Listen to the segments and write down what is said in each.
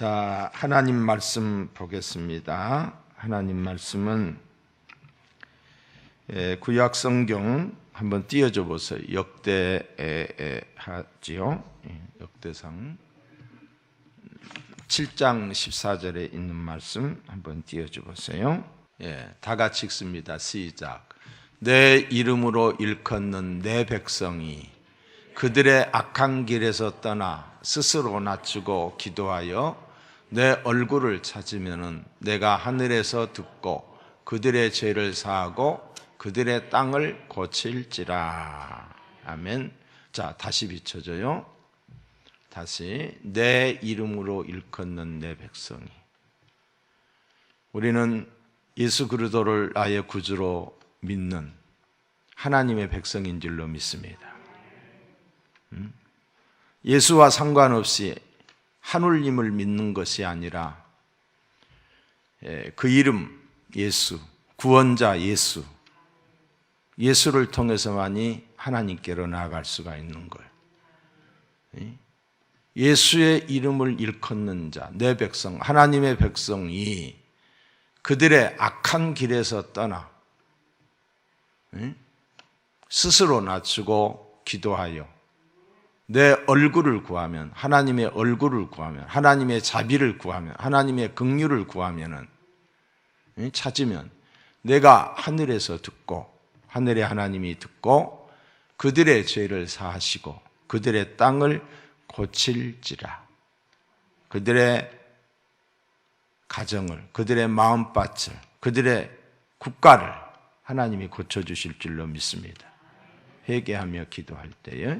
자, 하나님 말씀 보겠습니다. 하나님 말씀은 구약 성경 한번 띄워줘 보세요. 역대하지요. 역대상 7장 14절에 있는 말씀 한번 띄워줘 보세요. 다 같이 읽습니다. 시작. 내 이름으로 일컫는 내 백성이 그들의 악한 길에서 떠나 스스로 낮추고 기도하여 내 얼굴을 찾으면은 내가 하늘에서 듣고 그들의 죄를 사하고 그들의 땅을 고칠지라. 아멘. 자, 다시 비춰줘요. 다시 내 이름으로 일컫는 내 백성이. 우리는 예수 그리스도를 나의 구주로 믿는 하나님의 백성인 줄로 믿습니다. 예수와 상관없이 하느님을 믿는 것이 아니라 그 이름 예수, 구원자 예수, 예수를 통해서만이 하나님께로 나아갈 수가 있는 거예요. 예수의 이름을 일컫는 자, 내 백성, 하나님의 백성이 그들의 악한 길에서 떠나 스스로 낮추고 기도하여 내 얼굴을 구하면, 하나님의 얼굴을 구하면, 하나님의 자비를 구하면, 하나님의 긍휼을 구하면은, 찾으면 내가 하늘에서 듣고, 하늘의 하나님이 듣고 그들의 죄를 사하시고 그들의 땅을 고칠지라. 그들의 가정을, 그들의 마음밭을, 그들의 국가를 하나님이 고쳐주실 줄로 믿습니다. 회개하며 기도할 때에.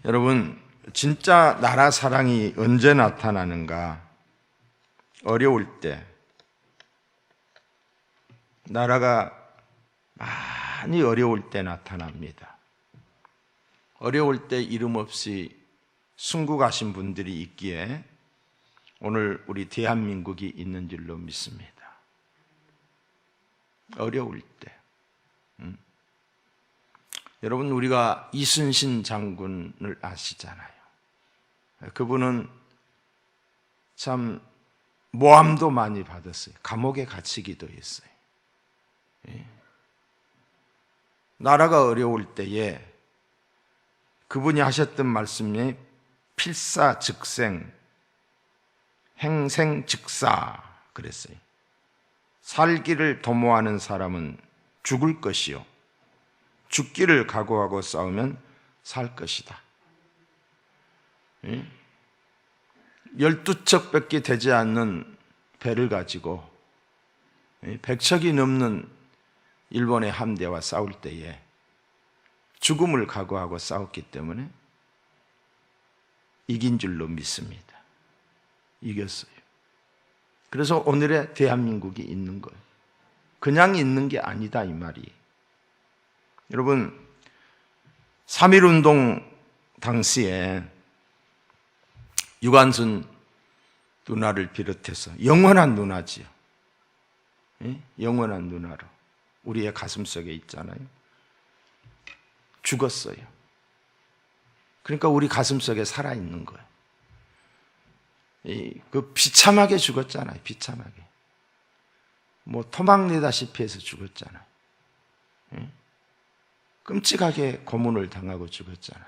여러분, 진짜 나라 사랑이 언제 나타나는가? 어려울 때, 나라가 많이 어려울 때 나타납니다. 어려울 때 이름 없이 순국하신 분들이 있기에 오늘 우리 대한민국이 있는 줄로 믿습니다. 어려울 때. 여러분, 우리가 이순신 장군을 아시잖아요. 그분은 참 모함도 많이 받았어요. 감옥에 갇히기도 했어요. 나라가 어려울 때에 그분이 하셨던 말씀이 필사즉생, 행생즉사 그랬어요. 살기를 도모하는 사람은 죽을 것이요, 죽기를 각오하고 싸우면 살 것이다. 12척밖에 되지 않는 배를 가지고 100척이 넘는 일본의 함대와 싸울 때에 죽음을 각오하고 싸웠기 때문에 이긴 줄로 믿습니다. 이겼어요. 그래서 오늘의 대한민국이 있는 거예요. 그냥 있는 게 아니다, 이 말이. 여러분, 3.1운동 당시에 유관순 누나를 비롯해서 영원한 누나지요. 영원한 누나로 우리의 가슴 속에 있잖아요. 죽었어요. 그러니까 우리 가슴 속에 살아있는 거예요. 그 비참하게 죽었잖아요. 비참하게. 뭐 토막내다시피 해서 죽었잖아요. 끔찍하게 고문을 당하고 죽었잖아요.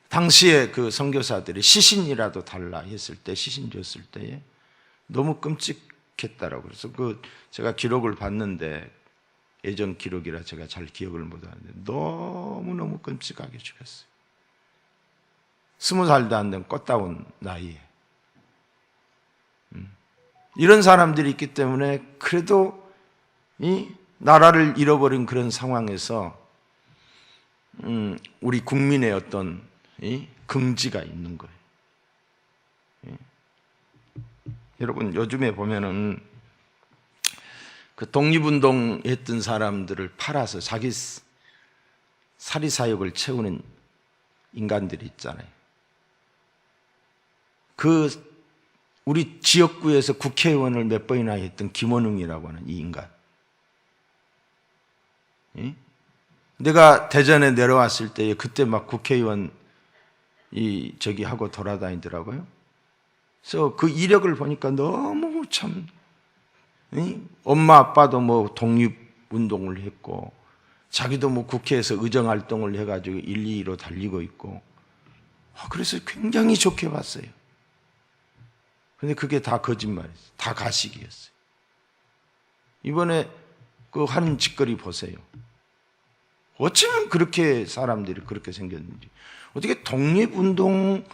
당시에 그 선교사들이 시신이라도 달라 했을 때, 시신 줬을 때에 너무 끔찍했다라고. 그래서 제가 기록을 봤는데, 예전 기록이라 제가 잘 기억을 못하는데 너무너무 끔찍하게 죽였어요. 20살도 안 된 꽃다운 나이에. 이런 사람들이 있기 때문에 그래도 이 나라를 잃어버린 그런 상황에서 우리 국민의 어떤 이 긍지가 있는 거예요. 여러분, 요즘에 보면은 그 독립운동 했던 사람들을 팔아서 자기 사리사욕을 채우는 인간들이 있잖아요. 우리 지역구에서 국회의원을 몇 번이나 했던 김원웅이라고 하는 이 인간. 내가 대전에 내려왔을 때 그때 막 국회의원 하고 돌아다니더라고요. 그래서 그 이력을 보니까 너무 참, 엄마 아빠도 뭐 독립운동을 했고, 자기도 뭐 국회에서 의정활동을 해가지고 122로 달리고 있고, 그래서 굉장히 좋게 봤어요. 근데 그게 다 거짓말이었어요. 다 가식이었어요. 이번에 그 하는 짓거리 보세요. 어쩌면 그렇게 사람들이 그렇게 생겼는지. 어떻게 독립운동,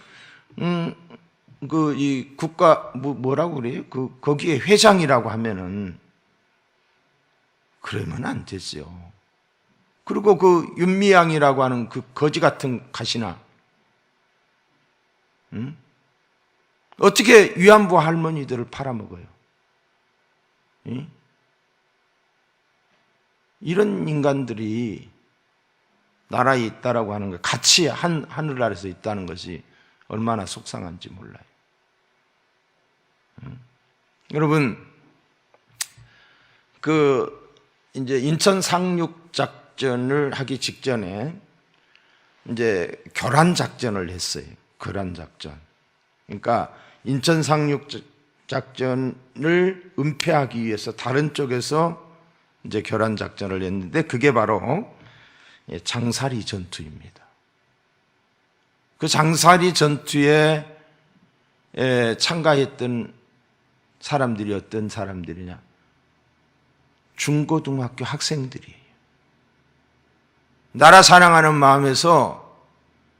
이 국가, 뭐라고 그래요? 거기에 회장이라고 하면은, 그러면 안 되죠. 그리고 그 윤미향이라고 하는 그 거지 같은 가시나, 어떻게 위안부 할머니들을 팔아먹어요? 이런 인간들이 나라에 있다라고 하는 거, 같이 하늘 아래서 있다는 것이 얼마나 속상한지 몰라요. 여러분, 이제 인천 상륙 작전을 하기 직전에 이제 교란 작전을 했어요. 교란 작전. 그러니까 인천 상륙 작전을 은폐하기 위해서 다른 쪽에서 이제 교란 작전을 했는데 그게 바로 장사리 전투입니다. 그 장사리 전투에 참가했던 사람들이 어떤 사람들이냐? 중고등학교 학생들이에요. 나라 사랑하는 마음에서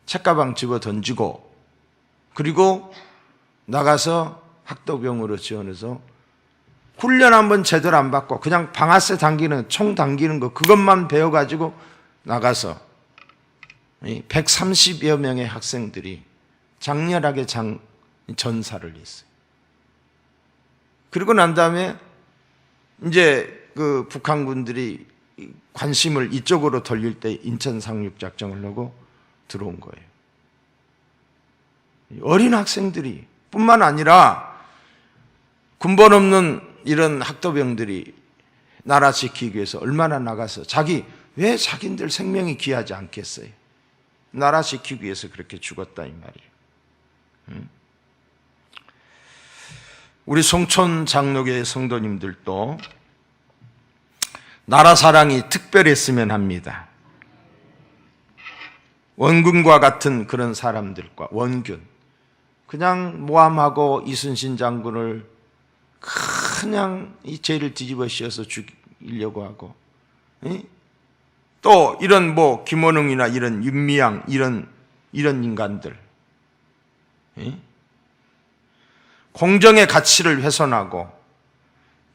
책가방 집어 던지고 그리고 나가서 학도병으로 지원해서 훈련 한번 제대로 안 받고 그냥 방아쇠 당기는, 총 당기는 거 그것만 배워가지고 나가서 130여 명의 학생들이 장렬하게 전사를 했어요. 그리고 난 다음에 이제 그 북한군들이 관심을 이쪽으로 돌릴 때 인천 상륙 작전을 하고 들어온 거예요. 어린 학생들이 뿐만 아니라 군번 없는 이런 학도병들이 나라 지키기 위해서 얼마나 나가서 왜 자기들 생명이 귀하지 않겠어요? 나라 지키기 위해서 그렇게 죽었다 이 말이에요. 우리 송촌 장로교회 성도님들도 나라 사랑이 특별했으면 합니다. 원군과 같은 그런 사람들과 원균, 그냥 모함하고 이순신 장군을 그냥 이 죄를 뒤집어 씌워서 죽이려고 하고, 또 이런 김원웅이나 이런 윤미향 이런 인간들, 공정의 가치를 훼손하고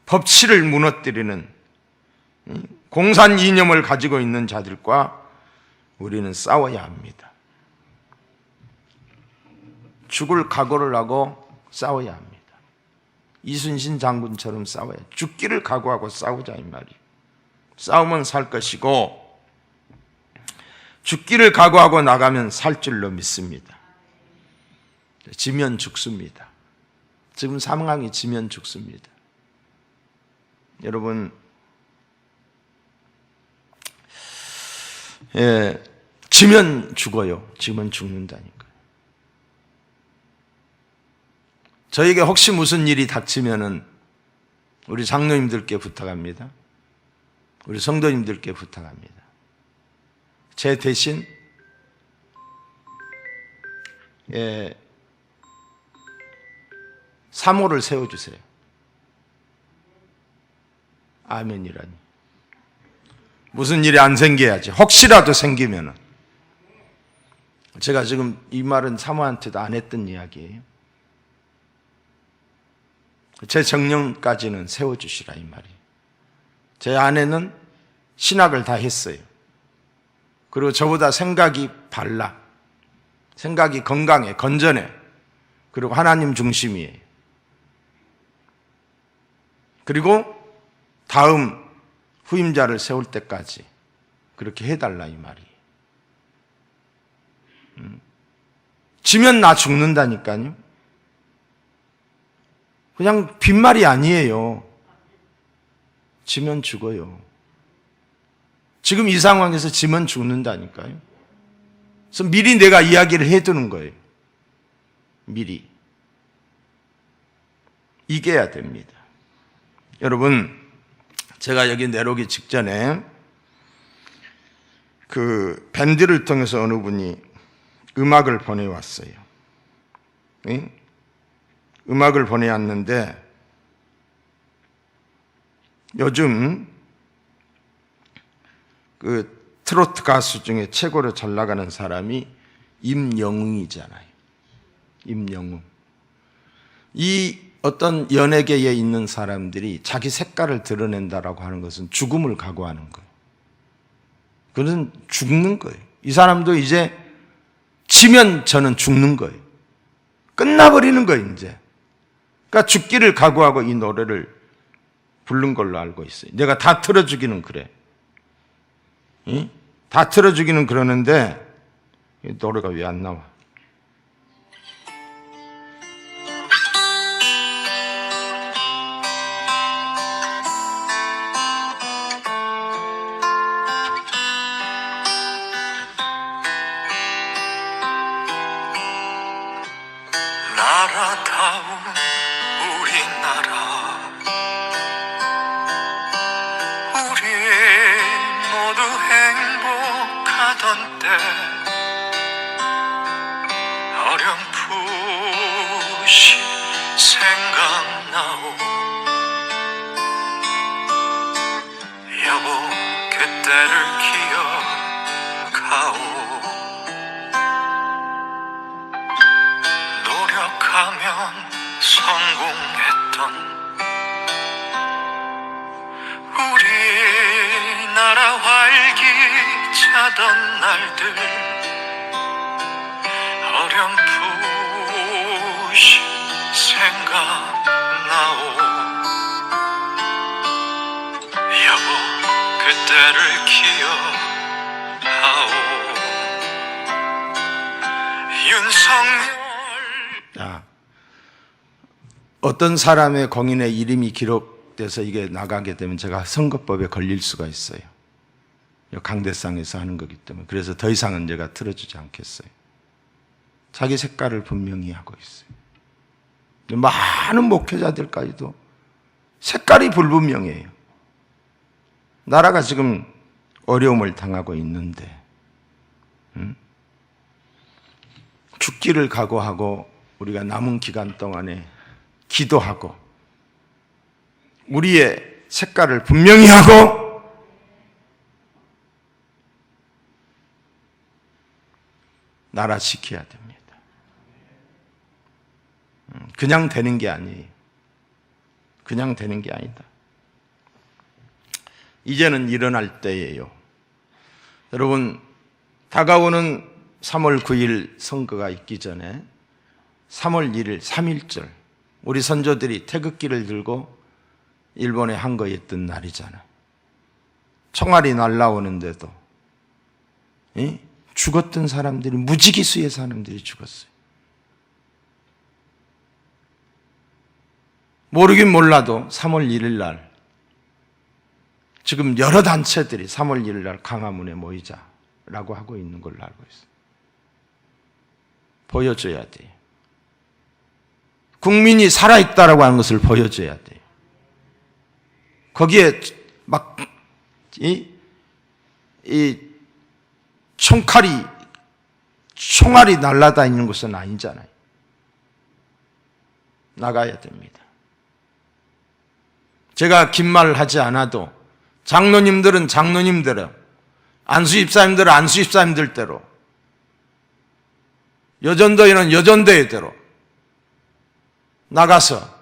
법치를 무너뜨리는 공산 이념을 가지고 있는 자들과 우리는 싸워야 합니다. 죽을 각오를 하고 싸워야 합니다. 이순신 장군처럼 싸워야, 죽기를 각오하고 싸우자 이 말이에요. 싸우면 살 것이고 죽기를 각오하고 나가면 살 줄로 믿습니다. 지면 죽습니다. 지금 상황이 지면 죽습니다. 여러분, 지면 죽어요. 지면 죽는다니까요. 저에게 혹시 무슨 일이 닥치면은 우리 장로님들께 부탁합니다. 우리 성도님들께 부탁합니다. 제 대신 사모를 세워주세요. 아멘이라니. 무슨 일이 안 생겨야지. 혹시라도 생기면은. 제가 지금 이 말은 사모한테도 안 했던 이야기예요. 제 정령까지는 세워주시라 이 말이에요. 제 아내는 신학을 다 했어요. 그리고 저보다 생각이 발라. 생각이 건강해, 건전해. 그리고 하나님 중심이에요. 그리고 다음 후임자를 세울 때까지 그렇게 해달라 이 말이에요. 지면 나 죽는다니까요. 그냥 빈말이 아니에요. 지면 죽어요. 지금 이 상황에서 지면 죽는다니까요. 그래서 미리 내가 이야기를 해두는 거예요. 미리. 이겨야 됩니다. 여러분, 제가 여기 내려오기 직전에 그 밴드를 통해서 어느 분이 음악을 보내왔어요. 응? 음악을 보내왔는데 요즘 그 트로트 가수 중에 최고로 잘 나가는 사람이 임영웅이잖아요. 임영웅. 이 어떤 연예계에 있는 사람들이 자기 색깔을 드러낸다라고 하는 것은 죽음을 각오하는 거예요. 그것은 죽는 거예요. 이 사람도 이제 지면 저는 죽는 거예요. 끝나버리는 거예요, 이제. 그러니까 죽기를 각오하고 이 노래를 부른 걸로 알고 있어요. 내가 다 틀어주기는 그래. 응? 다 틀어주기는 그러는데 노래가 왜 안 나와? 나라다운 우리나라, 우리 모두 행복하던 때 어렴풋이 생각나오. 여보 그때를 기억하오. 노력하면 성공했던 우리나라 활기차던 날들 어렴풋이 생각나오. 여보 그때를 기억하오. 윤석열. 자, 어떤 사람의 공인의 이름이 기록돼서 이게 나가게 되면 제가 선거법에 걸릴 수가 있어요. 강대상에서 하는 거기 때문에. 그래서 더 이상은 제가 틀어주지 않겠어요. 자기 색깔을 분명히 하고 있어요. 많은 목회자들까지도 색깔이 불분명해요. 나라가 지금 어려움을 당하고 있는데 죽기를 각오하고 우리가 남은 기간 동안에 기도하고 우리의 색깔을 분명히 하고 나라 지켜야 됩니다. 그냥 되는 게 아니에요. 그냥 되는 게 아니다. 이제는 일어날 때예요. 여러분, 다가오는 3월 9일 선거가 있기 전에 3월 1일 3.1절 우리 선조들이 태극기를 들고 일본에 항거했던 날이잖아. 총알이 날라오는데도 죽었던 사람들이 무지기수의 사람들이 죽었어요. 모르긴 몰라도 3월 1일 날 지금 여러 단체들이 3월 1일 날 강화문에 모이자라고 하고 있는 걸로 알고 있어요. 보여줘야 돼요. 국민이 살아있다라고 하는 것을 보여줘야 돼요. 거기에 막 이 총알이 날아다니는 것은 아니잖아요. 나가야 됩니다. 제가 긴 말 하지 않아도 장로님들은 장로님대로, 안수집사님들은 안수집사님들대로, 여전도인은 여전도의대로 나가서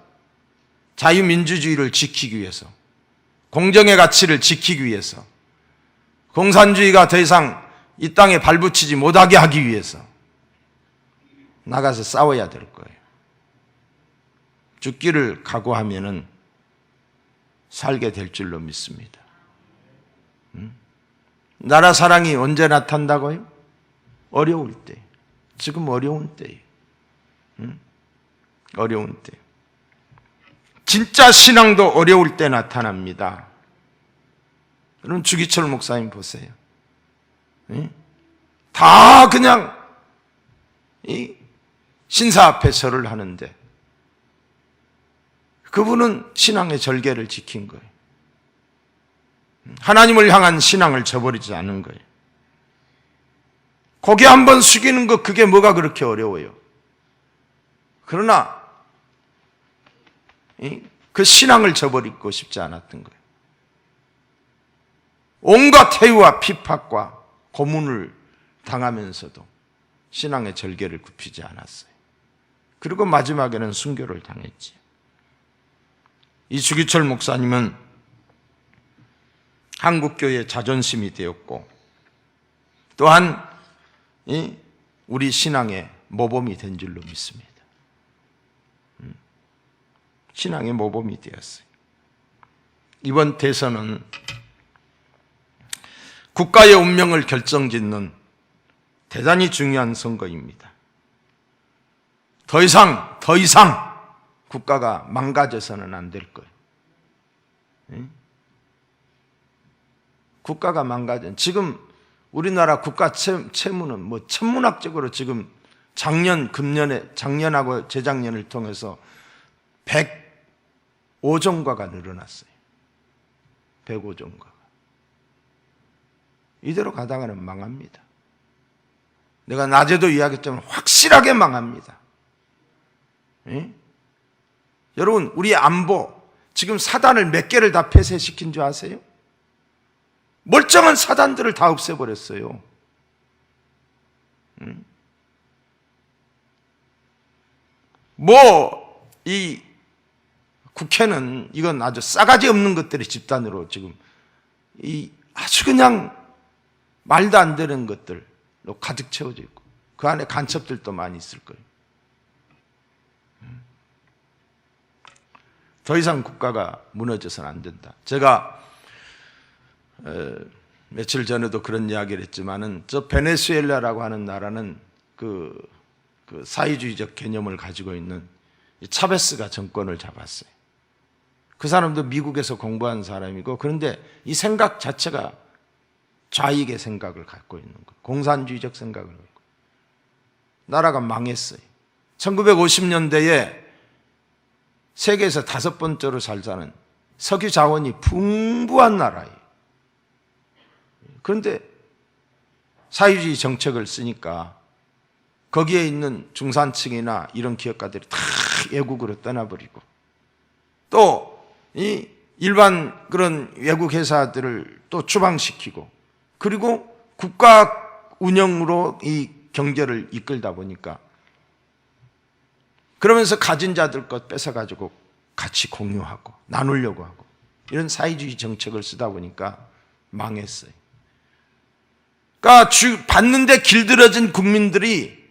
자유민주주의를 지키기 위해서, 공정의 가치를 지키기 위해서, 공산주의가 더 이상 이 땅에 발붙이지 못하게 하기 위해서 나가서 싸워야 될 거예요. 죽기를 각오하면은 살게 될 줄로 믿습니다. 나라 사랑이 언제 나타난다고요? 어려울 때. 지금 어려운 때예요. 어려운 때. 진짜 신앙도 어려울 때 나타납니다. 여러분 주기철 목사님 보세요. 다 그냥 이 신사 앞에 절을 하는데 그분은 신앙의 절개를 지킨 거예요. 하나님을 향한 신앙을 저버리지 않은 거예요. 고개 한번 숙이는 것, 그게 뭐가 그렇게 어려워요. 그러나 그 신앙을 저버리고 싶지 않았던 거예요. 온갖 해유와 핍박과 고문을 당하면서도 신앙의 절개를 굽히지 않았어요. 그리고 마지막에는 순교를 당했지. 이 주기철 목사님은 한국교회의 자존심이 되었고 또한 우리 신앙의 모범이 된 줄로 믿습니다. 신앙의 모범이 되었어요. 이번 대선은 국가의 운명을 결정짓는 대단히 중요한 선거입니다. 더 이상 국가가 망가져서는 안 될 거예요. 국가가 지금 우리나라 국가 채무는 뭐 천문학적으로 지금 작년하고 재작년을 통해서 105종가가 늘어났어요. 105종가가. 이대로 가다가는 망합니다. 내가 낮에도 이야기했지만 확실하게 망합니다. 여러분, 우리 안보 지금 사단을 몇 개를 다 폐쇄시킨 줄 아세요? 멀쩡한 사단들을 다 없애버렸어요. 이 국회는 이건 아주 싸가지 없는 것들의 집단으로 지금 아주 그냥 말도 안 되는 것들로 가득 채워져 있고 그 안에 간첩들도 많이 있을 거예요. 더 이상 국가가 무너져서는 안 된다. 제가 며칠 전에도 그런 이야기를 했지만은 저 베네수엘라라고 하는 나라는 그 사회주의적 개념을 가지고 있는 차베스가 정권을 잡았어요. 그 사람도 미국에서 공부한 사람이고 그런데 이 생각 자체가 좌익의 생각을 갖고 있는 거예요. 공산주의적 생각을 갖고. 나라가 망했어요. 1950년대에 세계에서 5번째로 잘 사는 석유 자원이 풍부한 나라예요. 그런데 사회주의 정책을 쓰니까 거기에 있는 중산층이나 이런 기업가들이 다 외국으로 떠나버리고 또 이 일반 그런 외국 회사들을 또 추방시키고 그리고 국가 운영으로 이 경제를 이끌다 보니까 그러면서 가진 자들 것 뺏어가지고 같이 공유하고 나누려고 하고 이런 사회주의 정책을 쓰다 보니까 망했어요. 그러니까 받는데 길들여진 국민들이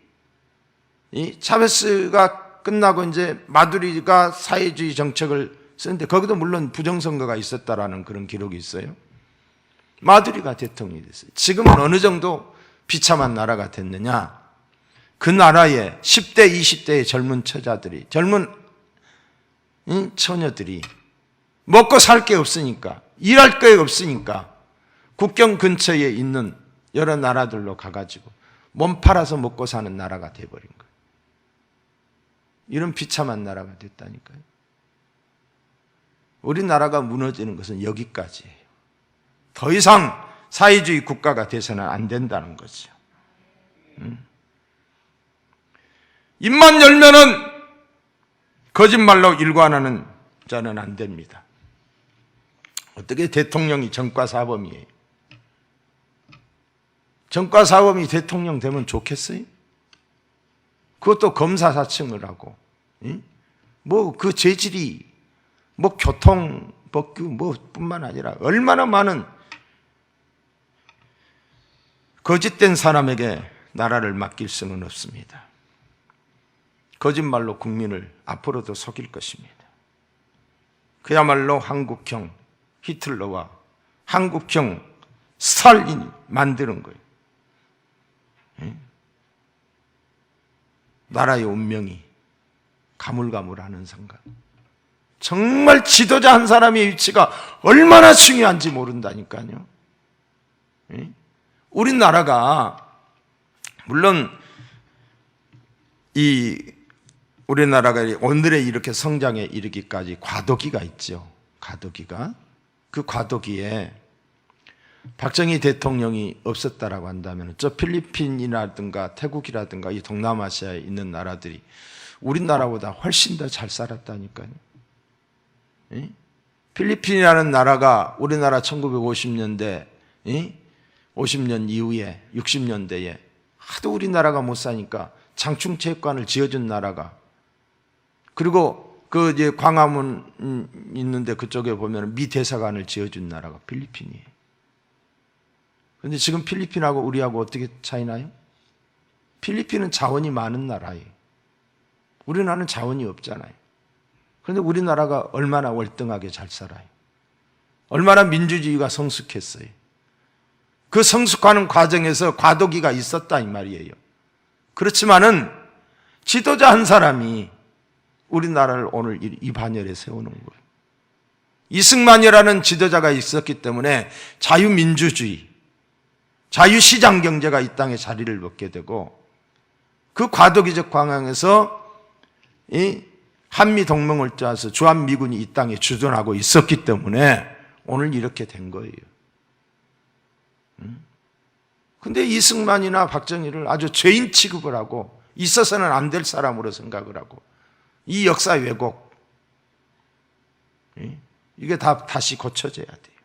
이 차베스가 끝나고 이제 마두리가 사회주의 정책을 쓰는데 거기도 물론 부정선거가 있었다라는 그런 기록이 있어요. 마두리가 대통령이 됐어요. 지금은 어느 정도 비참한 나라가 됐느냐? 그 나라의 10대, 20대의 젊은 처자들이, 젊은 처녀들이 먹고 살 게 없으니까, 일할 게 없으니까 국경 근처에 있는 여러 나라들로 가가지고 몸 팔아서 먹고 사는 나라가 돼버린 거예요. 이런 비참한 나라가 됐다니까요. 우리나라가 무너지는 것은 여기까지예요. 더 이상 사회주의 국가가 돼서는 안 된다는 거죠. 입만 열면은 거짓말로 일관하는 자는 안 됩니다. 어떻게 대통령이 전과사범이에요? 전과사범이 대통령 되면 좋겠어요? 그것도 검사사층을 하고, 뭐 그 재질이 뭐 교통, 법규 뭐 뿐만 아니라 얼마나 많은 거짓된 사람에게 나라를 맡길 수는 없습니다. 거짓말로 국민을 앞으로도 속일 것입니다. 그야말로 한국형 히틀러와 한국형 스탈린이 만드는 거예요. 나라의 운명이 가물가물하는 생각. 정말 지도자 한 사람의 위치가 얼마나 중요한지 모른다니까요. 우리나라가 물론 우리나라가 오늘의 이렇게 성장에 이르기까지 과도기가 있죠. 과도기가. 그 과도기에 박정희 대통령이 없었다라고 한다면 저 필리핀이라든가 태국이라든가 이 동남아시아에 있는 나라들이 우리나라보다 훨씬 더 잘 살았다니까요. 필리핀이라는 나라가 우리나라 1950년대 50년 이후에 60년대에 하도 우리나라가 못 사니까 장충체육관을 지어준 나라가, 그리고 그 이제 광화문 있는데 그쪽에 보면 미 대사관을 지어준 나라가 필리핀이에요. 그런데 지금 필리핀하고 우리하고 어떻게 차이나요? 필리핀은 자원이 많은 나라예요. 우리나라는 자원이 없잖아요. 그런데 우리나라가 얼마나 월등하게 잘 살아요. 얼마나 민주주의가 성숙했어요. 그 성숙하는 과정에서 과도기가 있었다 이 말이에요. 그렇지만은 지도자 한 사람이 우리나라를 오늘 이 반열에 세우는 거예요. 이승만이라는 지도자가 있었기 때문에 자유민주주의, 자유시장 경제가 이 땅에 자리를 먹게 되고, 그 과도기적 광황에서 이 한미동맹을 짜서 주한미군이 이 땅에 주둔하고 있었기 때문에 오늘 이렇게 된 거예요. 근데 이승만이나 박정희를 아주 죄인 취급을 하고 있어서는 안 될 사람으로 생각을 하고, 이 역사 왜곡, 이게 다시 고쳐져야 돼요.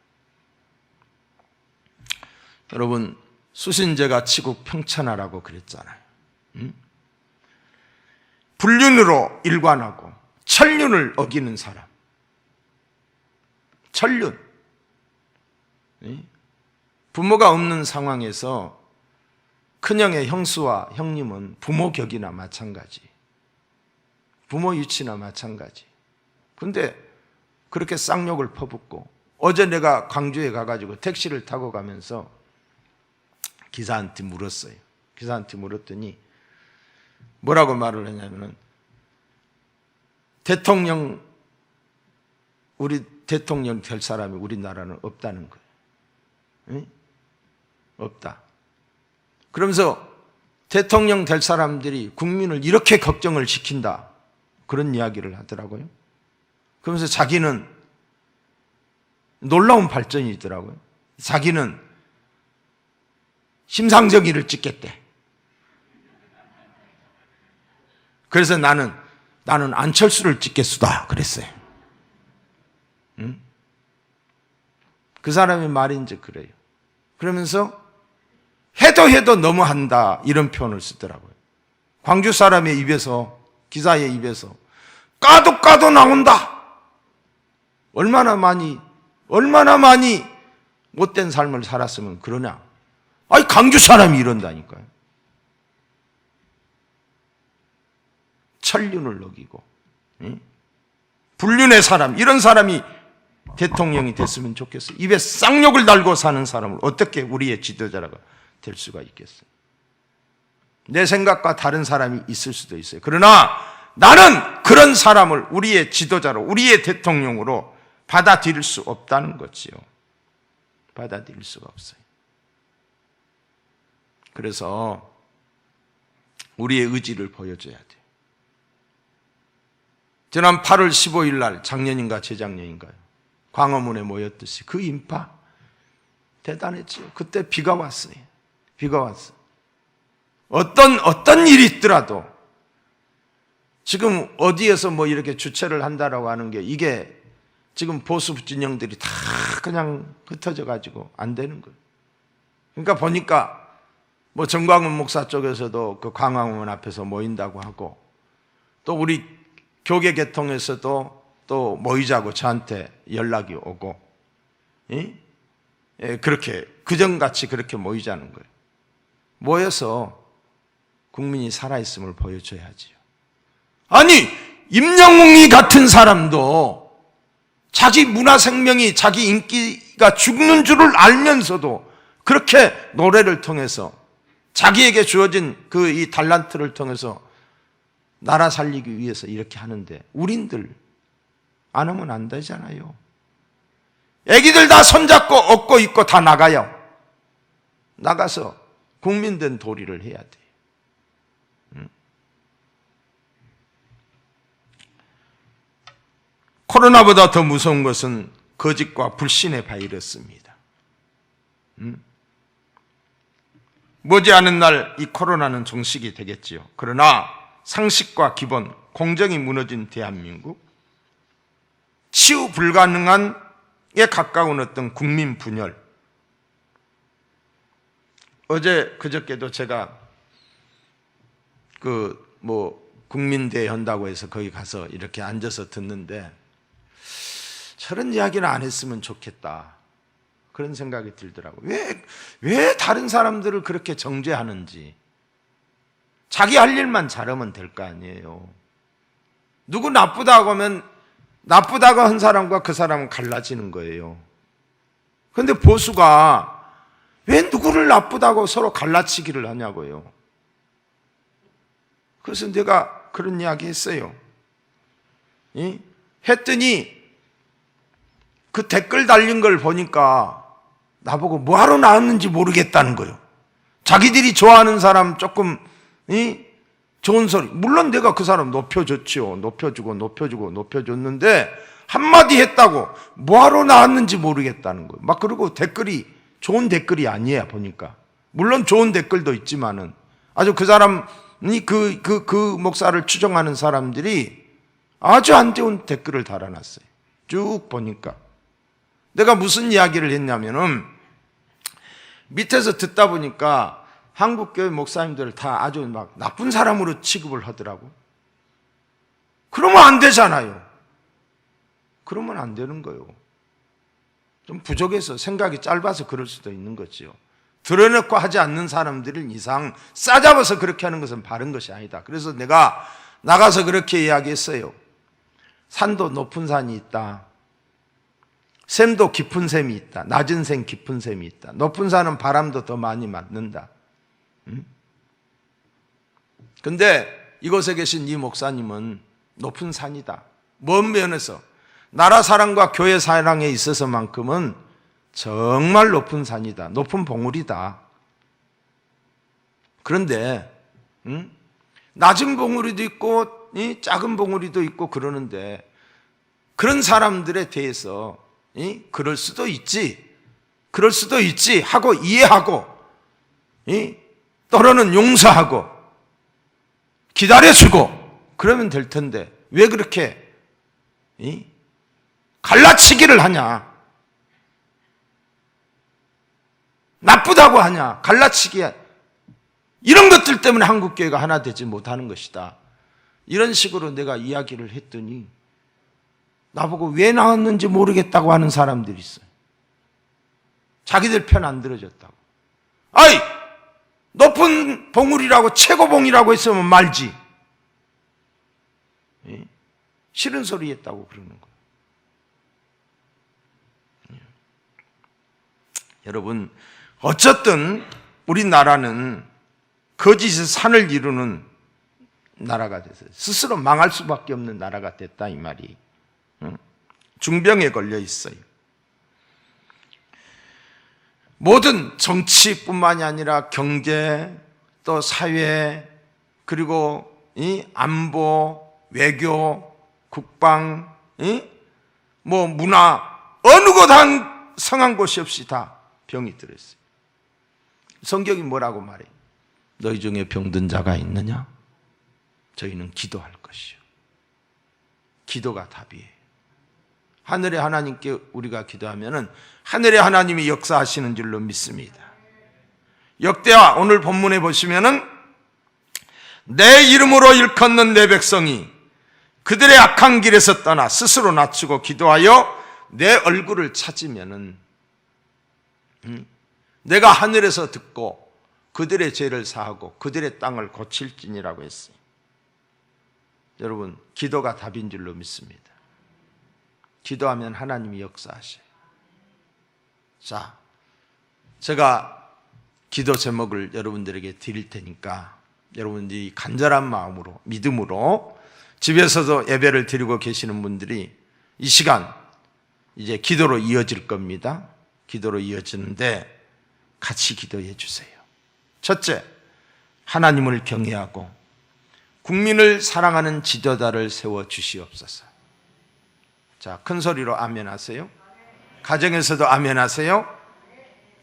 여러분, 수신제가 치국 평천하라고 그랬잖아요. 불륜으로 일관하고 천륜을 어기는 사람, 천륜. 부모가 없는 상황에서 큰형의 형수와 형님은 부모 격이나 마찬가지, 부모 유치나 마찬가지. 근데 그렇게 쌍욕을 퍼붓고, 어제 내가 광주에 가가지고 택시를 타고 가면서 기사한테 물었어요. 기사한테 물었더니 뭐라고 말을 했냐면은, 우리 대통령 될 사람이 우리나라는 없다는 거예요. 없다. 그러면서 대통령 될 사람들이 국민을 이렇게 걱정을 시킨다, 그런 이야기를 하더라고요. 그러면서 자기는 놀라운 발전이 있더라고요. 자기는 심상정의를 찍겠대. 그래서 나는 안철수를 찍겠수다 그랬어요. 그 사람의 말인지 그래요. 그러면서 해도 너무한다 이런 표현을 쓰더라고요. 광주 사람의 입에서, 기사의 입에서 까도 나온다. 얼마나 많이 못된 삶을 살았으면 그러냐. 아니, 광주 사람이 이런다니까요. 천륜을 어기고, 불륜의 사람, 이런 사람이 대통령이 됐으면 좋겠어요. 입에 쌍욕을 달고 사는 사람을 어떻게 우리의 지도자라고 될 수가 있겠어요? 내 생각과 다른 사람이 있을 수도 있어요. 그러나 나는 그런 사람을 우리의 지도자로, 우리의 대통령으로 받아들일 수 없다는 거지요. 받아들일 수가 없어요. 그래서 우리의 의지를 보여줘야 돼요. 지난 8월 15일 날, 작년인가 재작년인가요? 광화문에 모였듯이 그 인파 대단했죠. 그때 비가 왔어요. 비가 왔어요. 어떤 일이 있더라도 지금 어디에서 뭐 이렇게 주최를 한다라고 하는 게, 이게 지금 보수 진영들이 다 그냥 흩어져 가지고 안 되는 거예요. 그러니까 보니까 뭐 정광훈 목사 쪽에서도 그 광화문 앞에서 모인다고 하고, 또 우리 교계 계통에서도 또 모이자고 저한테 연락이 오고, 그렇게 그전같이 그렇게 모이자는 거예요. 모여서 국민이 살아있음을 보여줘야지요. 아니, 임영웅이 같은 사람도 자기 문화 생명이, 자기 인기가 죽는 줄을 알면서도 그렇게 노래를 통해서 자기에게 주어진 그 이 달란트를 통해서 나라 살리기 위해서 이렇게 하는데, 우린들 안 하면 안 되잖아요. 애기들 다 손잡고 업고 입고 다 나가요. 나가서 국민된 도리를 해야 돼. 코로나보다 더 무서운 것은 거짓과 불신의 바이러스입니다. 머지않은 날 이 코로나는 종식이 되겠지요. 그러나 상식과 기본, 공정이 무너진 대한민국, 치유 불가능한에 가까운 어떤 국민 분열. 어제 그저께도 제가 국민대회 한다고 해서 거기 가서 이렇게 앉아서 듣는데 저런 이야기는 안 했으면 좋겠다. 그런 생각이 들더라고요. 왜 다른 사람들을 그렇게 정죄하는지. 자기 할 일만 잘하면 될 거 아니에요. 누구 나쁘다고 하면 나쁘다고 한 사람과 그 사람은 갈라지는 거예요. 그런데 보수가 왜 누구를 나쁘다고 서로 갈라치기를 하냐고요. 그래서 내가 그런 이야기 했어요. 했더니 그 댓글 달린 걸 보니까 나보고 뭐하러 나왔는지 모르겠다는 거예요. 자기들이 좋아하는 사람 조금 좋은 소리. 물론 내가 그 사람 높여줬죠. 높여줬는데 한마디 했다고 뭐하러 나왔는지 모르겠다는 거예요. 막 그러고 댓글이 좋은 댓글이 아니에요. 보니까 물론 좋은 댓글도 있지만은 아주 그 사람이 그 목사를 추종하는 사람들이 아주 안 좋은 댓글을 달아놨어요. 쭉 보니까 내가 무슨 이야기를 했냐면은 밑에서 듣다 보니까 한국교회 목사님들을 다 아주 막 나쁜 사람으로 취급을 하더라고. 그러면 안 되잖아요. 그러면 안 되는 거예요. 좀 부족해서 생각이 짧아서 그럴 수도 있는 거지요. 드러내고 하지 않는 사람들을 이상 싸잡아서 그렇게 하는 것은 바른 것이 아니다. 그래서 내가 나가서 그렇게 이야기했어요. 산도 높은 산이 있다. 샘도 깊은 샘이 있다. 낮은 샘, 깊은 샘이 있다. 높은 산은 바람도 더 많이 맞는다. 근데 이곳에 계신 이 목사님은 높은 산이다. 먼 면에서 나라 사랑과 교회 사랑에 있어서만큼은 정말 높은 산이다. 높은 봉우리다. 그런데 낮은 봉우리도 있고 작은 봉우리도 있고 그러는데 그런 사람들에 대해서 그럴 수도 있지 하고 이해하고 때로는 용서하고 기다려주고 그러면 될 텐데 왜 그렇게 갈라치기를 하냐, 나쁘다고 하냐, 갈라치기, 이런 것들 때문에 한국교회가 하나 되지 못하는 것이다. 이런 식으로 내가 이야기를 했더니 나보고 왜 나왔는지 모르겠다고 하는 사람들이 있어요. 자기들 편 안 들어줬다고. 아이, 높은 봉우리라고 최고봉이라고 했으면 말지. 싫은 소리 했다고 그러는 거예요. 여러분, 어쨌든 우리나라는 거짓의 산을 이루는 나라가 됐어요. 스스로 망할 수밖에 없는 나라가 됐다 이 말이. 중병에 걸려 있어요. 모든 정치뿐만이 아니라 경제, 또 사회, 그리고 이 안보, 외교, 국방, 문화, 어느 곳 한 성한 곳이 없이 다 병이 들어있어요. 성경이 뭐라고 말해요? 너희 중에 병든 자가 있느냐? 저희는 기도할 것이요. 기도가 답이에요. 하늘의 하나님께 우리가 기도하면은 하늘의 하나님이 역사하시는 줄로 믿습니다. 역대하 오늘 본문에 보시면은 내 이름으로 일컫는 내 백성이 그들의 악한 길에서 떠나 스스로 낮추고 기도하여 내 얼굴을 찾으면은 내가 하늘에서 듣고 그들의 죄를 사하고 그들의 땅을 고칠지니라고 했어요. 여러분, 기도가 답인 줄로 믿습니다. 기도하면 하나님이 역사하셔요. 자, 제가 기도 제목을 여러분들에게 드릴 테니까 여러분들이 간절한 마음으로, 믿음으로 집에서도 예배를 드리고 계시는 분들이 이 시간 이제 기도로 이어질 겁니다. 기도로 이어지는데 같이 기도해 주세요. 첫째, 하나님을 경외하고 국민을 사랑하는 지도자를 세워 주시옵소서. 자, 큰 소리로 아멘 하세요. 가정에서도 아멘 하세요.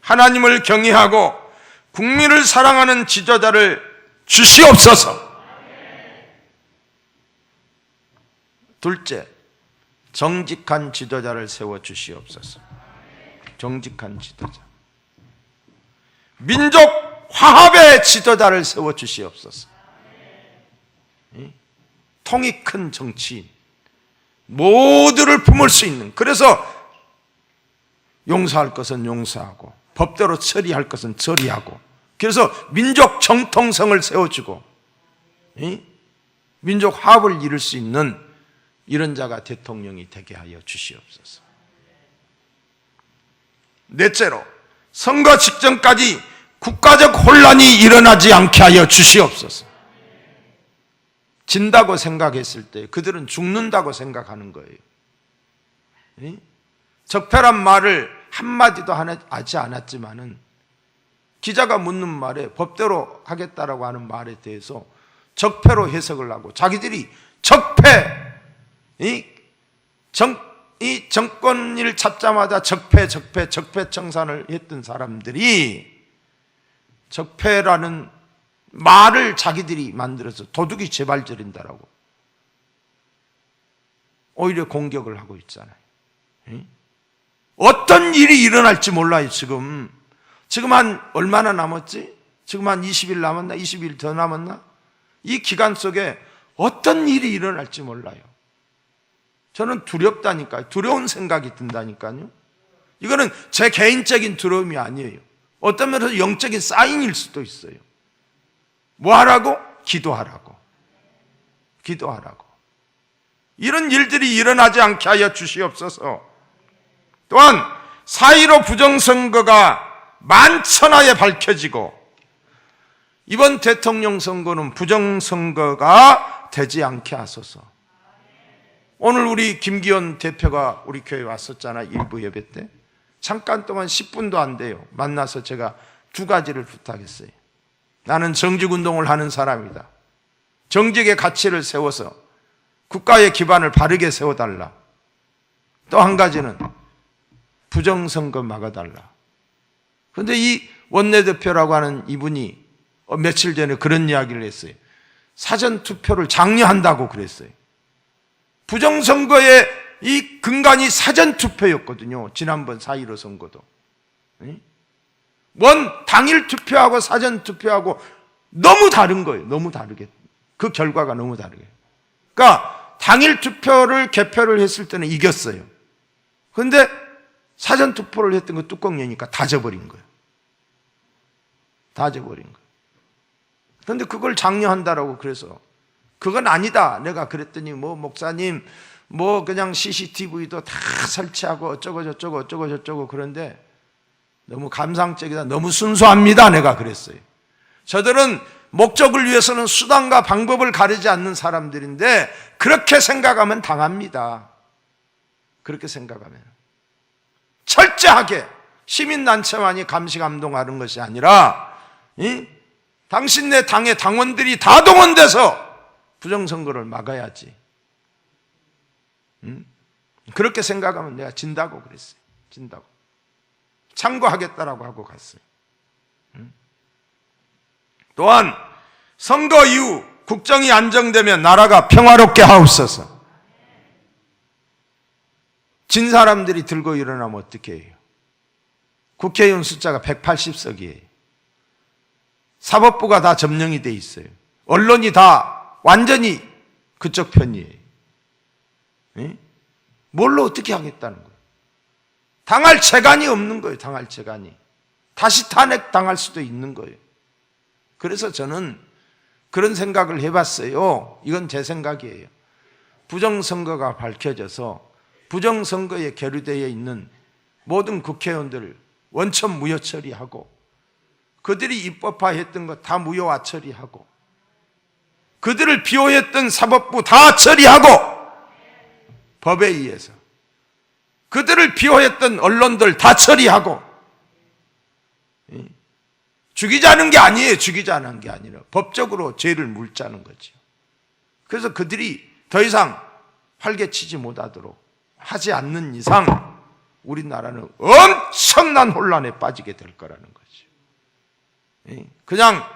하나님을 경외하고 국민을 사랑하는 지도자를 주시옵소서. 둘째, 정직한 지도자를 세워 주시옵소서. 정직한 지도자. 민족 화합의 지도자를 세워 주시옵소서. 통이 큰 정치인, 모두를 품을 수 있는, 그래서 용서할 것은 용서하고 법대로 처리할 것은 처리하고, 그래서 민족 정통성을 세워주고 민족 화합을 이룰 수 있는 이런 자가 대통령이 되게 하여 주시옵소서. 넷째로, 선거 직전까지 국가적 혼란이 일어나지 않게 하여 주시옵소서. 진다고 생각했을 때 그들은 죽는다고 생각하는 거예요. 적폐란 말을 한마디도 하지 않았지만은 기자가 묻는 말에 법대로 하겠다라고 하는 말에 대해서 적폐로 해석을 하고, 자기들이 적폐, 이 정권을 잡자마자 적폐 청산을 했던 사람들이 적폐라는 말을 자기들이 만들어서 도둑이 재발저린다라고 오히려 공격을 하고 있잖아요. 어떤 일이 일어날지 몰라요. 지금 한 얼마나 남았지? 지금 한 20일 남았나? 20일 더 남았나? 이 기간 속에 어떤 일이 일어날지 몰라요. 저는 두렵다니까요. 두려운 생각이 든다니까요. 이거는 제 개인적인 두려움이 아니에요. 어떤 면에서 영적인 사인일 수도 있어요. 뭐 하라고? 기도하라고. 기도하라고. 이런 일들이 일어나지 않게 하여 주시옵소서. 또한 4.15 부정선거가 만천하에 밝혀지고 이번 대통령 선거는 부정선거가 되지 않게 하소서. 오늘 우리 김기현 대표가 우리 교회에 왔었잖아요. 일부 예배 때. 잠깐 동안 10분도 안 돼요. 만나서 제가 두 가지를 부탁했어요. 나는 정직운동을 하는 사람이다. 정직의 가치를 세워서 국가의 기반을 바르게 세워달라. 또 한 가지는 부정선거 막아달라. 그런데 이 원내대표라고 하는 이분이 며칠 전에 그런 이야기를 했어요. 사전투표를 장려한다고 그랬어요. 부정선거의 이 근간이 사전투표였거든요. 지난번 4.15 선거도. 당일 투표하고 사전투표하고 너무 다른 거예요. 너무 다르게. 그 결과가 너무 다르게. 그러니까 당일 투표를 개표를 했을 때는 이겼어요. 그런데 사전투표를 했던 거 뚜껑 여니까 다 져버린 거예요. 다 져버린 거예요. 그런데 그걸 장려한다라고 그래서 그건 아니다. 내가 그랬더니 목사님 그냥 CCTV도 다 설치하고 어쩌고 저쩌고 그런데 너무 감상적이다. 너무 순수합니다. 내가 그랬어요. 저들은 목적을 위해서는 수단과 방법을 가리지 않는 사람들인데 그렇게 생각하면 당합니다. 그렇게 생각하면. 철저하게 시민단체만이 감시감동하는 것이 아니라 당신네 당의 당원들이 다 동원돼서 부정선거를 막아야지. 그렇게 생각하면 내가 진다고 그랬어요. 진다고. 참고하겠다라고 하고 갔어요. 또한 선거 이후 국정이 안정되면 나라가 평화롭게 하옵소서. 진 사람들이 들고 일어나면 어떻게 해요? 국회의원 숫자가 180석이에요. 사법부가 다 점령이 돼 있어요. 언론이 다 완전히 그쪽 편이에요. 뭘로 어떻게 하겠다는 거예요? 당할 재간이 없는 거예요. 당할 재간이. 다시 탄핵 당할 수도 있는 거예요. 그래서 저는 그런 생각을 해봤어요. 이건 제 생각이에요. 부정선거가 밝혀져서 부정선거에 계류되어 있는 모든 국회의원들을 원천 무효 처리하고 그들이 입법화했던 것 다 무효화 처리하고 그들을 비호했던 사법부 다 처리하고 법에 의해서 그들을 비호했던 언론들 다 처리하고 죽이자는 게 아니에요. 죽이자는 게 아니라 법적으로 죄를 물자는 거죠. 그래서 그들이 더 이상 활개치지 못하도록 하지 않는 이상 우리나라는 엄청난 혼란에 빠지게 될 거라는 거죠. 그냥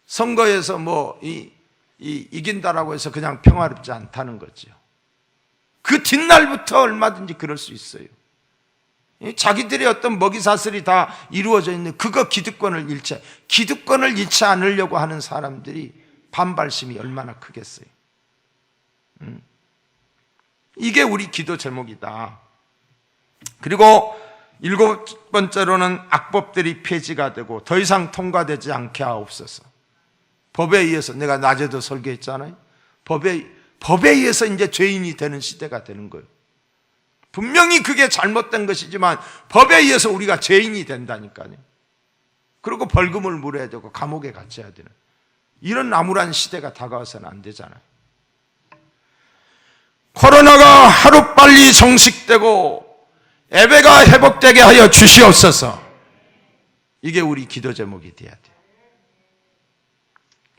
선거에서 이긴다라고 해서 그냥 평화롭지 않다는 거죠. 그 뒷날부터 얼마든지 그럴 수 있어요. 자기들의 어떤 먹이사슬이 다 이루어져 있는 그거 기득권을 잃지 않으려고 하는 사람들이 반발심이 얼마나 크겠어요. 이게 우리 기도 제목이다. 그리고 7번째로는 악법들이 폐지가 되고 더 이상 통과되지 않게 하옵소서. 법에 의해서 내가 낮에도 설교했잖아요. 법에 의해서 이제 죄인이 되는 시대가 되는 거예요. 분명히 그게 잘못된 것이지만 법에 의해서 우리가 죄인이 된다니까요. 그리고 벌금을 물어야 되고 감옥에 갇혀야 되는 이런 암울한 시대가 다가와서는 안 되잖아요. 코로나가 하루빨리 종식되고 예배가 회복되게 하여 주시옵소서. 이게 우리 기도 제목이 돼야 돼요.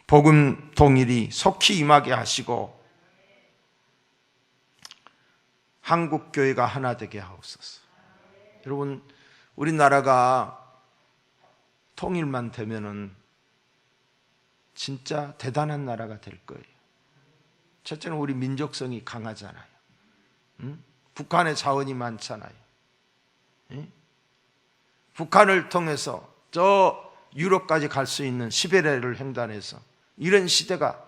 복음 통일이 속히 임하게 하시고 한국 교회가 하나 되게 하옵소서. 여러분, 우리나라가 통일만 되면은 진짜 대단한 나라가 될 거예요. 첫째는 우리 민족성이 강하잖아요. 북한에 자원이 많잖아요. 북한을 통해서 저 유럽까지 갈 수 있는 시베리아를 횡단해서 이런 시대가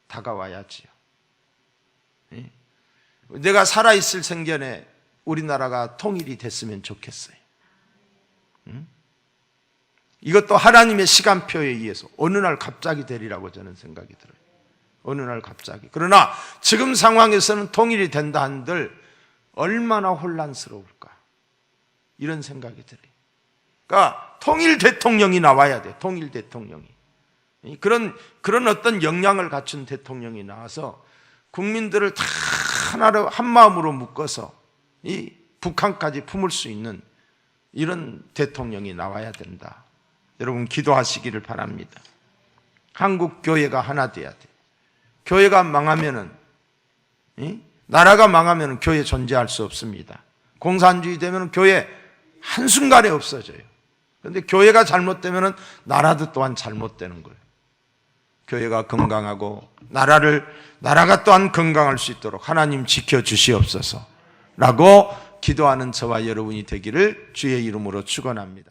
다가와야지요. 내가 살아있을 생전에 우리나라가 통일이 됐으면 좋겠어요. 이것도 하나님의 시간표에 의해서 어느 날 갑자기 되리라고 저는 생각이 들어요. 어느 날 갑자기. 그러나 지금 상황에서는 통일이 된다 한들 얼마나 혼란스러울까 이런 생각이 들어요. 그러니까 통일 대통령이 나와야 돼. 통일 대통령이. 그런 어떤 역량을 갖춘 대통령이 나와서 국민들을 다 하나로 한 마음으로 묶어서 이 북한까지 품을 수 있는 이런 대통령이 나와야 된다. 여러분 기도하시기를 바랍니다. 한국 교회가 하나 돼야 돼. 교회가 망하면은 나라가 망하면은 교회 존재할 수 없습니다. 공산주의 되면은 교회 한순간에 없어져요. 그런데 교회가 잘못되면은 나라도 또한 잘못되는 거예요. 교회가 건강하고 나라가 또한 건강할 수 있도록 하나님 지켜주시옵소서 라고 기도하는 저와 여러분이 되기를 주의 이름으로 축원합니다.